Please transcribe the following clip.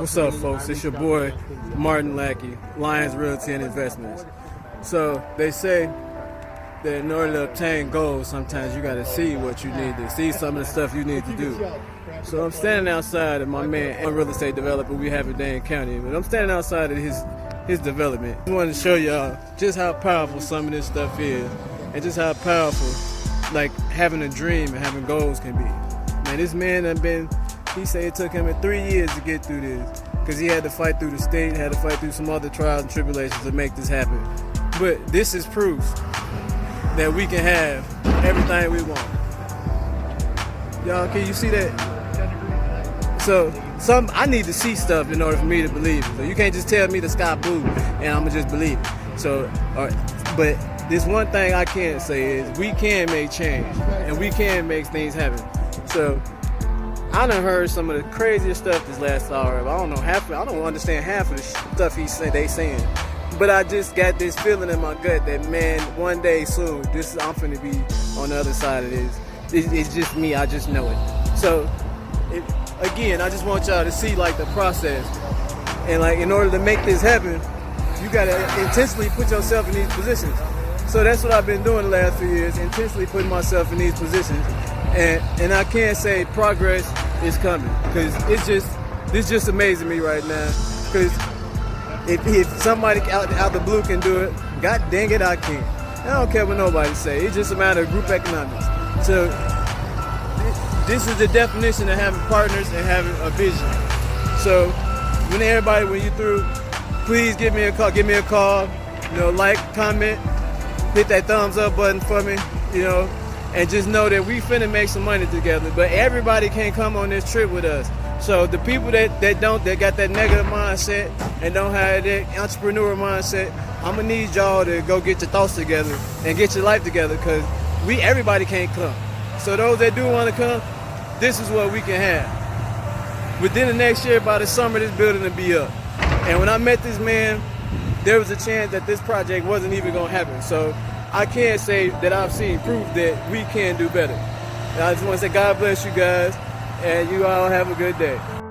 What's up, folks? It's your boy, Martin Lackey, Lions Realty and Investments. So they say that in order to obtain goals, sometimes you got to see what you need to see, some of the stuff you need to do. So I'm standing outside of my man, a real estate developer we have in Dane County, but I'm standing outside of his development. I wanted to show y'all just how powerful some of this stuff is, and just how powerful like having a dream and having goals can be. Man, this man he said it took him 3 years to get through this, because he had to fight through the state, had to fight through some other trials and tribulations to make this happen. But this is proof that we can have everything we want. Y'all, can you see that? So I need to see stuff in order for me to believe it. So you can't just tell me the sky blue and I'm gonna just believe it. So, but this one thing I can say is we can make change and we can make things happen. So I done heard some of the craziest stuff this last hour. I don't understand half of the stuff they saying. But I just got this feeling in my gut that, man, one day soon, I'm finna be on the other side of this. It's just me, I just know it. So, again, I just want y'all to see like the process. And like, in order to make this happen, you gotta intentionally put yourself in these positions. So that's what I've been doing the last few years, intentionally putting myself in these positions. And I can't say progress is coming, because it's just amazing me right now. Because if somebody out the blue can do it, god dang it, I can. I don't care what nobody say. It's just a matter of group economics. So this is the definition of having partners and having a vision. So when you're through, please give me a call. Give me a call. Like, comment, hit that thumbs up button for me. And just know that we finna make some money together. But everybody can't come on this trip with us. So the people that got that negative mindset and don't have that entrepreneur mindset, I'm gonna need y'all to go get your thoughts together and get your life together, because everybody can't come. So those that do want to come, this is what we can have. Within the next year, by the summer, this building will be up. And when I met this man, there was a chance that this project wasn't even gonna happen. So I can say that I've seen proof that we can do better. And I just want to say God bless you guys, and you all have a good day.